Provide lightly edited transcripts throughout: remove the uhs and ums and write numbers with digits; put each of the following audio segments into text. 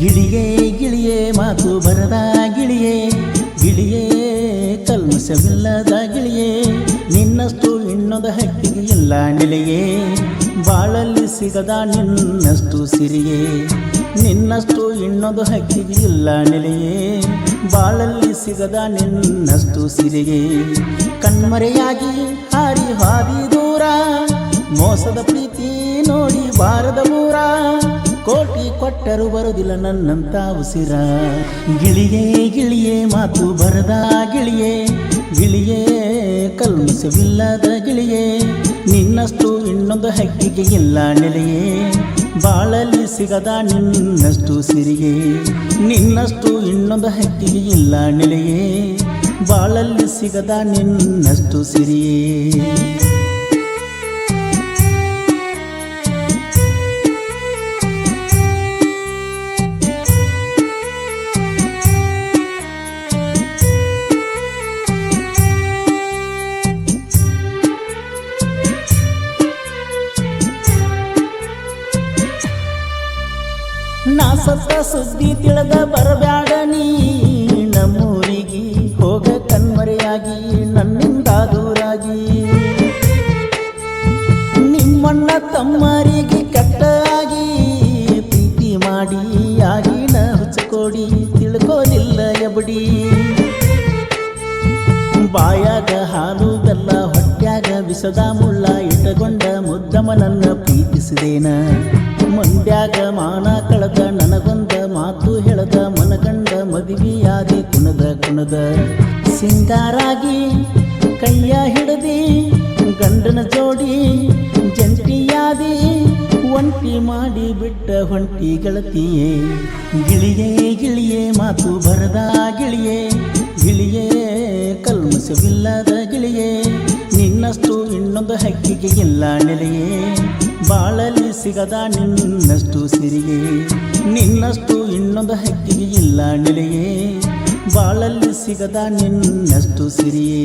ಗಿಳಿಯೇ ಗಿಳಿಯೇ ಮಾತು ಬರದ ಗಿಳಿಯೇ ಗಿಳಿಯೇ ಕಲ್ಮಶವಿಲ್ಲದ ಗಿಳಿಯೇ ನಿನ್ನಷ್ಟು ಇನ್ನೊಂದು ಹಕ್ಕಿಗೆ ಇಲ್ಲ ನೆಲೆಯೇ ಬಾಳಲ್ಲಿ ಸಿಗದ ನಿನ್ನಷ್ಟು ಸಿರಿಯೇ ನಿನ್ನಷ್ಟು ಇನ್ನೊಂದು ಹಕ್ಕಿಗೆ ಇಲ್ಲ ನೆಲೆಯೇ ಬಾಳಲ್ಲಿ ಸಿಗದ ನಿನ್ನಷ್ಟು ಸಿರಿಯೇ ಕಣ್ಮರೆಯಾಗಿ ಹಾರಿ ಹಾದಿ ದೂರ ಮೋಸದ ಪ್ರೀತಿ ನೋಡಿ ಬಾರದ ಊರ ಕೋಟಿ ಕೊಟ್ಟರು ಬರುವುದಿಲ್ಲ ನನ್ನಂತ ಉಸಿರ ಗಿಳಿಯೇ ಗಿಳಿಯೇ ಮಾತು ಬರದ ಗಿಳಿಯೇ ಗಿಳಿಯೇ ಕಲ್ಮಶವಿಲ್ಲದ ಗಿಳಿಯೇ ನಿನ್ನಷ್ಟು ಇನ್ನೊಂದು ಹಕ್ಕಿಗೆ ಇಲ್ಲ ನೆಲೆಯೇ ಬಾಳಲ್ಲಿ ಸಿಗದ ನಿನ್ನಷ್ಟು ಸಿರಿಯೇ ನಿನ್ನಷ್ಟು ಇನ್ನೊಂದು ಹಕ್ಕಿಗೆ ಇಲ್ಲ ನೆಲೆಯೇ ಬಾಳಲ್ಲಿ ಸಿಗದ ನಿನ್ನಷ್ಟು ಸಿರಿಯೇ ನಾ ಸತ್ತ ಸುದ್ದಿ ತಿಳಿದ ಬರಬ್ಯಾಡ ನೀ ನಮ್ಮೂರಿಗೆ ಹೋಗ ಕಣ್ಮರೆಯಾಗಿ ನನ್ನಿಂದ ದೂರಾಗಿ ನಿಮ್ಮಣ್ಣ ತಮ್ಮರಿಗೆ ಕೆಟ್ಟಾಗಿ ಪ್ರೀತಿ ಮಾಡಿ ಆಗಿನ ಹುಚ್ಚಕೋಡಿ ತಿಳ್ಕೋದಿಲ್ಲ ಎಬಡಿ ಬಾಯಾಗ ಹಾಲು ಬೆಲ್ಲ ಹೊಟ್ಯಾಗ ವಿಷದ ಮುಳ್ಳ ಇಟ್ಟುಕೊಂಡ ಮುದ್ದಮ್ಮನನ್ನ ಪ್ರೀತಿಸಿದೇನ ಮಂಡ್ಯಾಗ ಮಾನ ಕಳೆದ ನನಗೊಂದ ಮಾತು ಹೇಳದ ಮನಗಂಡ ಮದುವೆಯಾದಿ ಕುಣದ ಸಿಂಗಾರಾಗಿ ಕೈಯ ಹಿಡದಿ ಗಂಡನ ಜೋಡಿ ಜಂಟಿಯಾದಿ ಒಂಟಿ ಮಾಡಿ ಬಿಟ್ಟ ಹೊಂಟಿ ಗೆಳತಿಯೇ ಗಿಳಿಯೇ ಗಿಳಿಯೇ ಮಾತು ಬರದ ಗಿಳಿಯೇ ಗಿಳಿಯೇ ಕಲ್ಮಶವಿಲ್ಲದ ಗಿಳಿಯೇ ನಿನ್ನಷ್ಟು ಇನ್ನೊಂದು ಹಕ್ಕಿಗೆ ಇಲ್ಲ ನೆಲೆಯೇ ಬಾಳಲ್ಲಿ ಸಿಗದ ನಿನ್ನಷ್ಟು ಸಿರಿಯೇ ನಿನ್ನಷ್ಟು ಇನ್ನೊಂದು ಹಕ್ಕಿಗೆ ಇಲ್ಲ ನೆಲೆಯೇ ಬಾಳಲ್ಲಿ ಸಿಗದ ನಿನ್ನಷ್ಟು ಸಿರಿಯೇ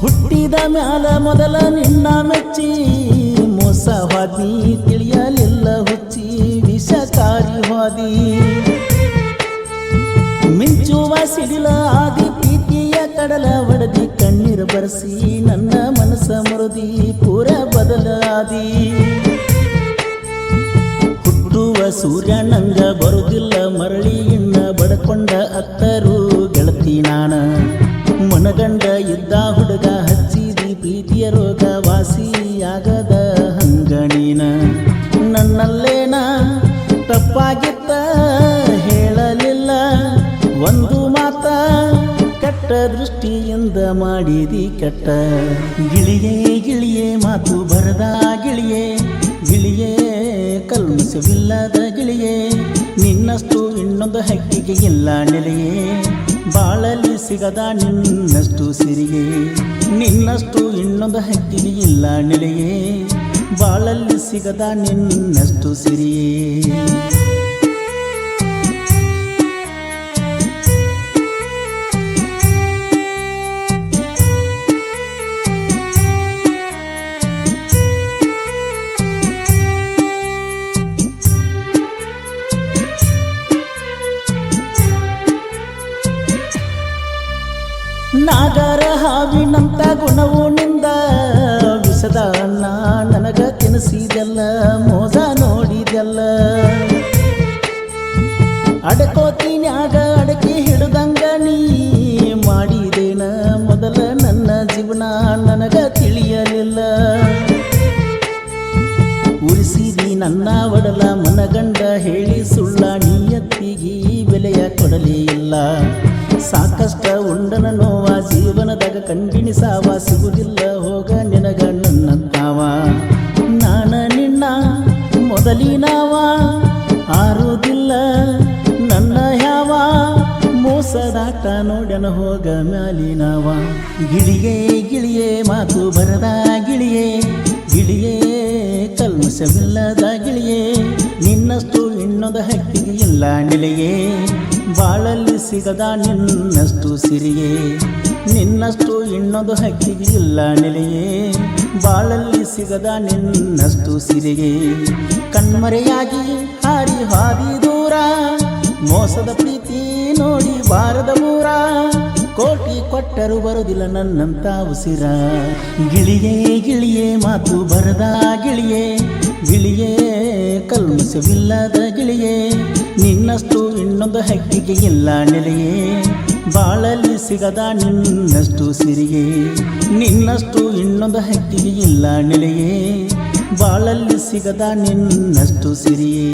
ಹುಟ್ಟಿದ ಮ್ಯಾಲ ಮೊದಲ ನಿನ್ನ ಮೆಚ್ಚಿ ಮೋಸ ಹಾದಿ ತಿಳಿಯಲಿಲ್ಲ ಹುಚ್ಚಿ ವಿಷಕಾರಿ ಹಾದಿ ಮಿಂಚುವ ಸಿಡಿಲ ಆದಿ ಪ್ರೀತಿಯ ಕಡಲ ಒಡದಿ ಕಣ್ಣೀರು ಬರೆಸಿ ನನ್ನ ಮನಸ್ಸ ಮುರಿದಿ ಪೂರ ಬದಲಾದಿ ಹುಟ್ಟುವ ಸೂರ್ಯ ನಂಗ ಬರುವುದಿಲ್ಲ ಮರಳಿ ಇನ್ನ ಬಡಕೊಂಡ ಅತ್ತರು ಗೆಳತಿ ನಾನ ಮನಗಂಡ ಇದ್ದ ಹುಡುಗ ಹಚ್ಚಿದಿ ಪ್ರೀತಿಯ ರೋಗ ವಾಸಿಯಾಗದ ಹಂಗಣೀನ ನನ್ನಲ್ಲೇನ ತಪ್ಪಾಗಿತ್ತ ಹೇಳಲಿಲ್ಲ ಒಂದು ಮಾತ ಕೆಟ್ಟ ದೃಷ್ಟಿಯಿಂದ ಮಾಡಿದಿ ಕೆಟ್ಟ ಗಿಳಿಯೇ ಗಿಳಿಯೇ ಮಾತು ಬರದ ಗಿಳಿಯೇ ಗಿಳಿಯೇ ಕಲ್ಮಶವಿಲ್ಲದ ಗಿಳಿಯೇ ನಿನ್ನಷ್ಟು ಇನ್ನೊಂದು ಹಕ್ಕಿಗೆ ಇಲ್ಲ ನೆಲೆಯೇ ಬಾಳಲ್ಲಿ ಸಿಗದ ನಿನ್ನಷ್ಟು ಸಿರಿಯೇ ನಿನ್ನಷ್ಟು ಇನ್ನೊಂದು ಹಕ್ಕಿಗೆ ಇಲ್ಲ ನೆಲೆಯೇ ಬಾಳಲ್ಲಿ ಸಿಗದ ನಿನ್ನಷ್ಟು ಸಿರಿಯೇ ನಾಗರ ಹಾವಿನಂತ ಗುಣವು ನಿಂದ ವಿಷದ ಅನ್ನ ನನಗ ತಿನಿಸಿದೆಲ್ಲ ಮೋಸ ನೋಡಿದೆಲ್ಲ ಅಡಕೋತಿನ್ಯಾಗ ಅಡಕಿ ಹಿಡ್ದಂಗ ನೀ ಮಾಡಿದೇನ ಮೊದಲ ನನ್ನ ಜೀವನ ನನಗ ತಿಳಿಯಲಿಲ್ಲ ಉರಿಸಿದಿ ನನ್ನ ಒಡಲ ಮನಗಂಡ ಹೇಳಿ ಸುಳ್ಳ ನಿಯತ್ತಿಗೆ ಬೆಲೆಯ ಕೊಡಲೇ ಇಲ್ಲ ಸಾಕಷ್ಟ ಉಂಡನ ನೋವ ಜೀವನದಾಗ ಕಂಡಿನಿ ಸಾವ ಸಿಗುವುದಿಲ್ಲ ಹೋಗ ನಿನಗ ನನ್ನಂತಾವ ನಾನ ನಿನ್ನ ಮೊದಲಿನವ ಆರುವುದಿಲ್ಲ ನನ್ನ ಯಾವ ಮೋಸದಾಟ ನೋಡನ ಹೋಗ ಮ್ಯಾಲಿನವ ಗಿಳಿಯೇ ಗಿಳಿಯೇ ಮಾತು ಬರದ ಗಿಳಿಯೇ ಗಿಳಿಯೇ ಕಲ್ಮಶವಿಲ್ಲದ ಗಿಳಿಯೇ ನಿನ್ನಷ್ಟು ಇನ್ನೊಂದು ಹಕ್ಕಿಗೆ ಇಲ್ಲ ನೆಲೆಯೇ ಬಾಳಲ್ಲಿ ಸಿಗದ ನಿನ್ನಷ್ಟು ಸಿರಿಯೇ ನಿನ್ನಷ್ಟು ಇನ್ನೊಂದು ಹಕ್ಕಿಗೆ ಇಲ್ಲ ನೆಲೆಯೇ ಬಾಳಲ್ಲಿ ಸಿಗದ ನಿನ್ನಷ್ಟು ಸಿರಿಯೇ ಕಣ್ಮರೆಯಾಗಿ ಹಾರಿ ಹಾದಿ ದೂರ ಮೋಸದ ಪ್ರೀತಿ ನೋಡಿ ಬಾರದ ಊರ ಕೋಟಿ ಕೊಟ್ಟರು ಬರುವುದಿಲ್ಲ ನನ್ನಂತ ಉಸಿರ ಗಿಳಿಯೇ ಗಿಳಿಯೇ ಮಾತು ಬರದ ಗಿಳಿಯೇ ಗಿಳಿಯೇ ಕಲ್ಮಶವಿಲ್ಲದ ಗಿಳಿಯೇ ನಿನ್ನಷ್ಟು ಇನ್ನೊಂದು ಹಕ್ಕಿಗೆ ಇಲ್ಲ ನೆಲೆಯೇ ಬಾಳಲ್ಲಿ ಸಿಗದ ನಿನ್ನಷ್ಟು ಸಿರಿಯೇ ನಿನ್ನಷ್ಟು ಇನ್ನೊಂದು ಹಕ್ಕಿಗೆ ಇಲ್ಲ ನೆಲೆಯೇ ಬಾಳಲ್ಲಿ ಸಿಗದ ನಿನ್ನಷ್ಟು ಸಿರಿಯೇ